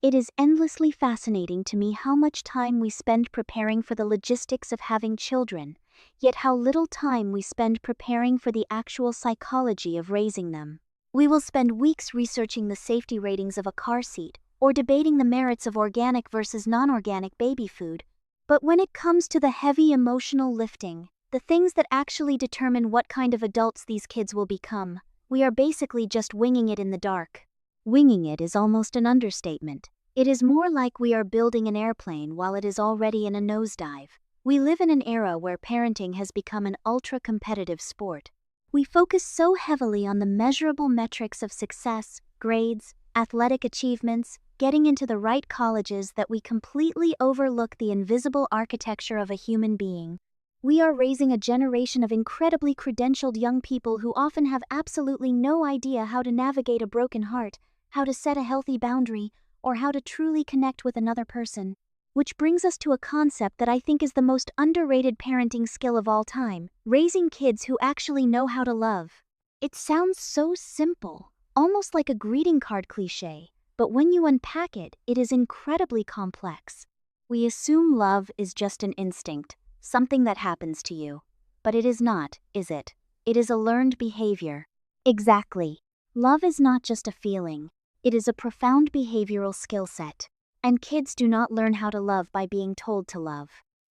It is endlessly fascinating to me how much time we spend preparing for the logistics of having children, yet how little time we spend preparing for the actual psychology of raising them. We will spend weeks researching the safety ratings of a car seat, or debating the merits of organic versus non-organic baby food. But when it comes to the heavy emotional lifting, the things that actually determine what kind of adults these kids will become, we are basically just winging it in the dark. Winging it is almost an understatement. It is more like we are building an airplane while it is already in a nosedive. We live in an era where parenting has become an ultra-competitive sport. We focus so heavily on the measurable metrics of success, grades, athletic achievements, getting into the right colleges that we completely overlook the invisible architecture of a human being. We are raising a generation of incredibly credentialed young people who often have absolutely no idea how to navigate a broken heart, how to set a healthy boundary, or how to truly connect with another person. Which brings us to a concept that I think is the most underrated parenting skill of all time: raising kids who actually know how to love. It sounds so simple, almost like a greeting card cliché, but when you unpack it, it is incredibly complex. We assume love is just an instinct, something that happens to you. But it is not, is it? It is a learned behavior. Exactly. Love is not just a feeling. It is a profound behavioral skill set. And kids do not learn how to love by being told to love.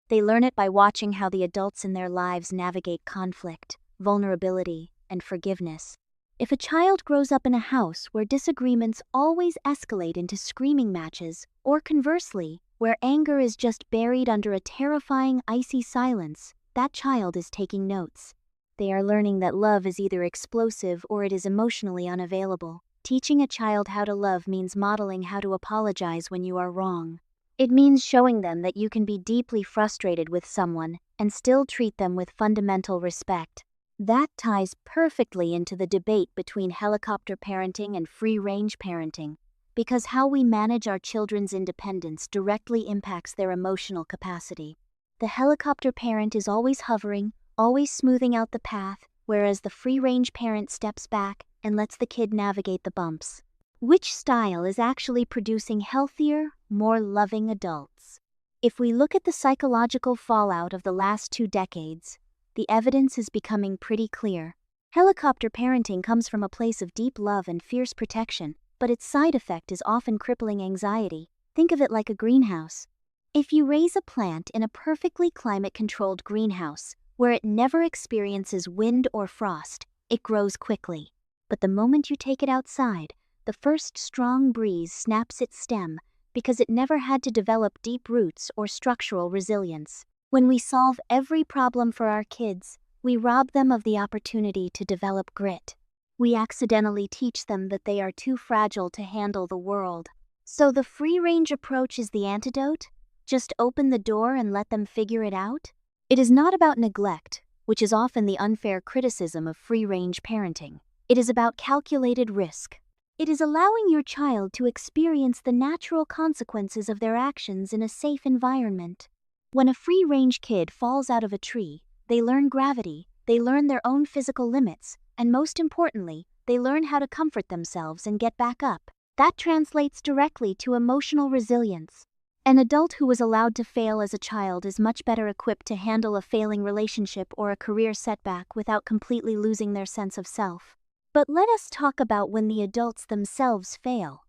They learn it by watching how the adults in their lives navigate conflict, vulnerability, and forgiveness. If a child grows up in a house where disagreements always escalate into screaming matches, or conversely, where anger is just buried under a terrifying icy silence, that child is taking notes. They are learning that love is either explosive or it is emotionally unavailable. Teaching a child how to love means modeling how to apologize when you are wrong. It means showing them that you can be deeply frustrated with someone and still treat them with fundamental respect. That ties perfectly into the debate between helicopter parenting and free-range parenting, because how we manage our children's independence directly impacts their emotional capacity. The helicopter parent is always hovering, always smoothing out the path, whereas the free-range parent steps back and lets the kid navigate the bumps. Which style is actually producing healthier, more loving adults? If we look at the psychological fallout of the last 2 decades, the evidence is becoming pretty clear. Helicopter parenting comes from a place of deep love and fierce protection, but its side effect is often crippling anxiety. Think of it like a greenhouse. If you raise a plant in a perfectly climate-controlled greenhouse, where it never experiences wind or frost, it grows quickly. But the moment you take it outside, the first strong breeze snaps its stem because it never had to develop deep roots or structural resilience. When we solve every problem for our kids, we rob them of the opportunity to develop grit. We accidentally teach them that they are too fragile to handle the world. So the free-range approach is the antidote? Just open the door and let them figure it out? It is not about neglect, which is often the unfair criticism of free-range parenting. It is about calculated risk. It is allowing your child to experience the natural consequences of their actions in a safe environment. When a free-range kid falls out of a tree, they learn gravity, they learn their own physical limits, and most importantly, they learn how to comfort themselves and get back up. That translates directly to emotional resilience. An adult who was allowed to fail as a child is much better equipped to handle a failing relationship or a career setback without completely losing their sense of self. But let us talk about when the adults themselves fail.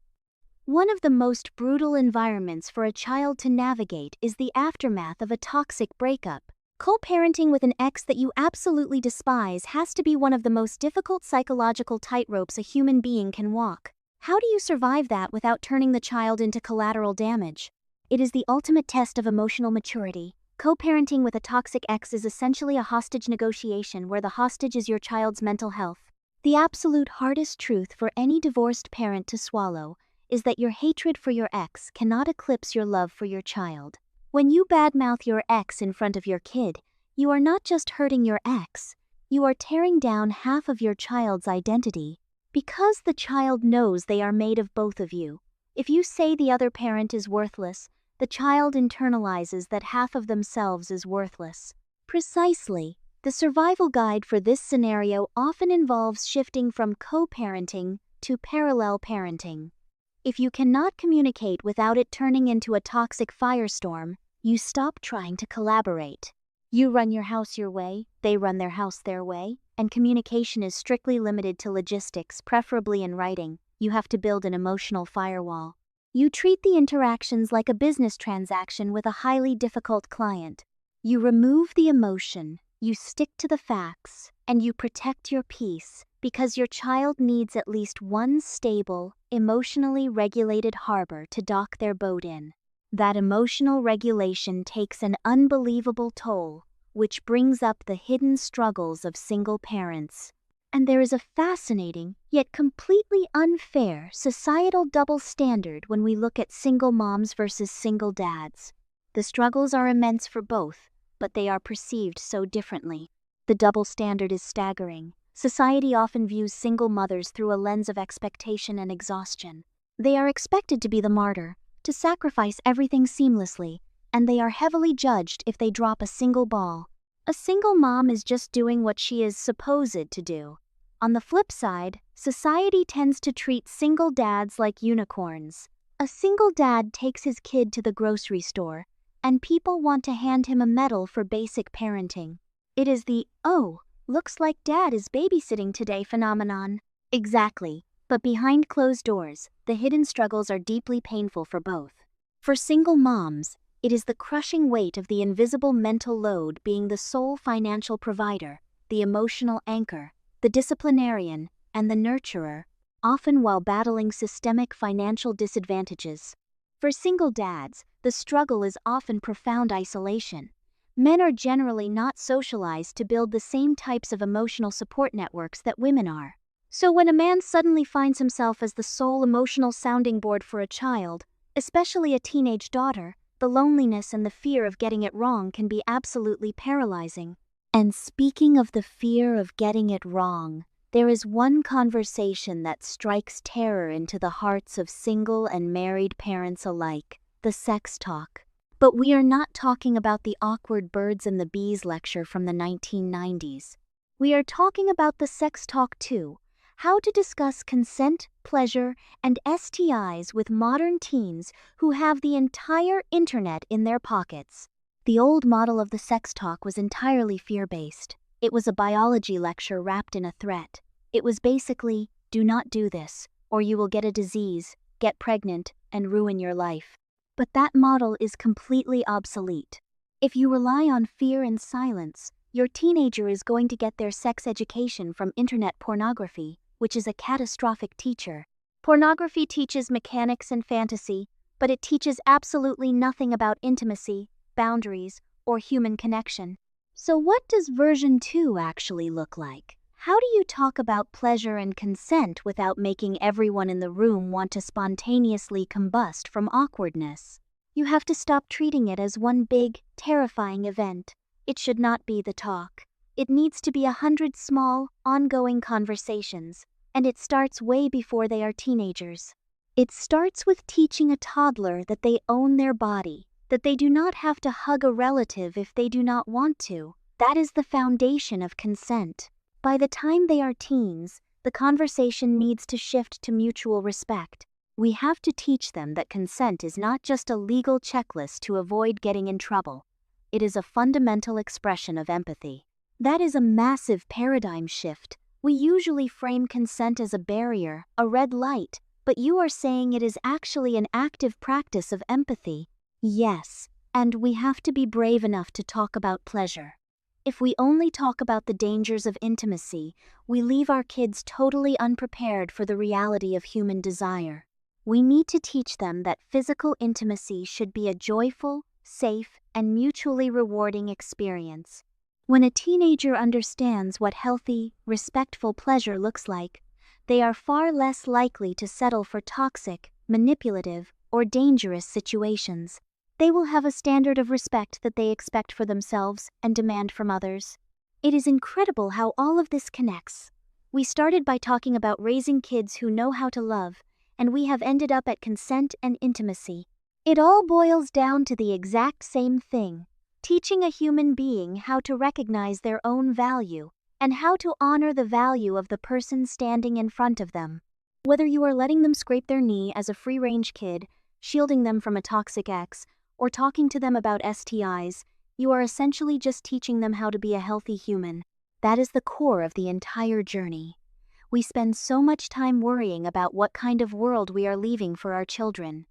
One of the most brutal environments for a child to navigate is the aftermath of a toxic breakup. Co-parenting with an ex that you absolutely despise has to be one of the most difficult psychological tightropes a human being can walk. How do you survive that without turning the child into collateral damage? It is the ultimate test of emotional maturity. Co-parenting with a toxic ex is essentially a hostage negotiation where the hostage is your child's mental health. The absolute hardest truth for any divorced parent to swallow is that your hatred for your ex cannot eclipse your love for your child. When you badmouth your ex in front of your kid, you are not just hurting your ex, you are tearing down half of your child's identity. Because the child knows they are made of both of you. If you say the other parent is worthless, the child internalizes that half of themselves is worthless. Precisely. The survival guide for this scenario often involves shifting from co-parenting to parallel parenting. If you cannot communicate without it turning into a toxic firestorm, you stop trying to collaborate. You run your house your way, they run their house their way, and communication is strictly limited to logistics, preferably in writing. You have to build an emotional firewall. You treat the interactions like a business transaction with a highly difficult client. You remove the emotion, you stick to the facts, and you protect your peace because your child needs at least one stable, emotionally regulated harbor to dock their boat in. That emotional regulation takes an unbelievable toll, which brings up the hidden struggles of single parents. And there is a fascinating, yet completely unfair, societal double standard when we look at single moms versus single dads. The struggles are immense for both, but they are perceived so differently. The double standard is staggering. Society often views single mothers through a lens of expectation and exhaustion. They are expected to be the martyr, to sacrifice everything seamlessly, and they are heavily judged if they drop a single ball. A single mom is just doing what she is supposed to do. On the flip side, society tends to treat single dads like unicorns. A single dad takes his kid to the grocery store, and people want to hand him a medal for basic parenting. It is the, "Oh, looks like dad is babysitting today" phenomenon. Exactly, but behind closed doors, the hidden struggles are deeply painful for both. For single moms, it is the crushing weight of the invisible mental load being the sole financial provider, the emotional anchor, the disciplinarian, and the nurturer, often while battling systemic financial disadvantages. For single dads, the struggle is often profound isolation. Men are generally not socialized to build the same types of emotional support networks that women are. So when a man suddenly finds himself as the sole emotional sounding board for a child, especially a teenage daughter, the loneliness and the fear of getting it wrong can be absolutely paralyzing. And speaking of the fear of getting it wrong, there is one conversation that strikes terror into the hearts of single and married parents alike: the sex talk. But we are not talking about the awkward birds and the bees lecture from the 1990s. We are talking about the sex talk too: how to discuss consent, pleasure, and STIs with modern teens who have the entire internet in their pockets. The old model of the sex talk was entirely fear-based. It was a biology lecture wrapped in a threat. It was basically, do not do this, or you will get a disease, get pregnant, and ruin your life. But that model is completely obsolete. If you rely on fear and silence, your teenager is going to get their sex education from internet pornography, which is a catastrophic teacher. Pornography teaches mechanics and fantasy, but it teaches absolutely nothing about intimacy, boundaries, or human connection. So what does version 2 actually look like? How do you talk about pleasure and consent without making everyone in the room want to spontaneously combust from awkwardness? You have to stop treating it as one big, terrifying event. It should not be the talk. It needs to be 100 small, ongoing conversations, and it starts way before they are teenagers. It starts with teaching a toddler that they own their body, that they do not have to hug a relative if they do not want to. That is the foundation of consent. By the time they are teens, the conversation needs to shift to mutual respect. We have to teach them that consent is not just a legal checklist to avoid getting in trouble. It is a fundamental expression of empathy. That is a massive paradigm shift. We usually frame consent as a barrier, a red light, but you are saying it is actually an active practice of empathy. Yes, and we have to be brave enough to talk about pleasure. If we only talk about the dangers of intimacy, we leave our kids totally unprepared for the reality of human desire. We need to teach them that physical intimacy should be a joyful, safe, and mutually rewarding experience. When a teenager understands what healthy, respectful pleasure looks like, they are far less likely to settle for toxic, manipulative, or dangerous situations. They will have a standard of respect that they expect for themselves and demand from others. It is incredible how all of this connects. We started by talking about raising kids who know how to love, and we have ended up at consent and intimacy. It all boils down to the exact same thing: teaching a human being how to recognize their own value and how to honor the value of the person standing in front of them. Whether you are letting them scrape their knee as a free-range kid, shielding them from a toxic ex, or talking to them about STIs, you are essentially just teaching them how to be a healthy human. That is the core of the entire journey. We spend so much time worrying about what kind of world we are leaving for our children.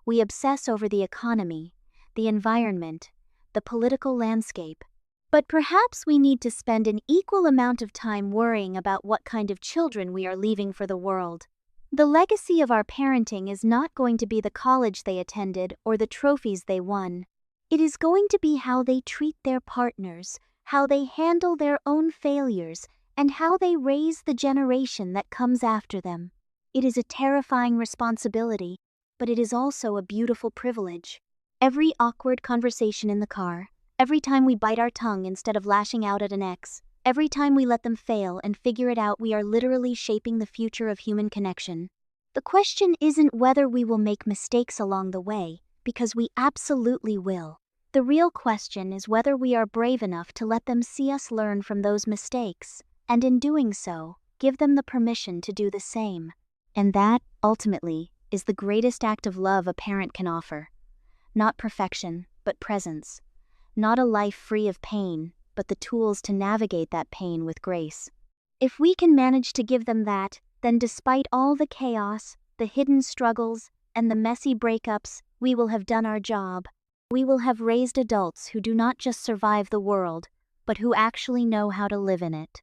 We obsess over the economy, the environment, the political landscape. But perhaps we need to spend an equal amount of time worrying about what kind of children we are leaving for the world. The legacy of our parenting is not going to be the college they attended or the trophies they won. It is going to be how they treat their partners, how they handle their own failures, and how they raise the generation that comes after them. It is a terrifying responsibility, but it is also a beautiful privilege. Every awkward conversation in the car, every time we bite our tongue instead of lashing out at an ex, every time we let them fail and figure it out, we are literally shaping the future of human connection. The question isn't whether we will make mistakes along the way, because we absolutely will. The real question is whether we are brave enough to let them see us learn from those mistakes, and in doing so, give them the permission to do the same. And that, ultimately, is the greatest act of love a parent can offer. Not perfection, but presence. Not a life free of pain, but the tools to navigate that pain with grace. If we can manage to give them that, then despite all the chaos, the hidden struggles, and the messy breakups, we will have done our job. We will have raised adults who do not just survive the world, but who actually know how to live in it.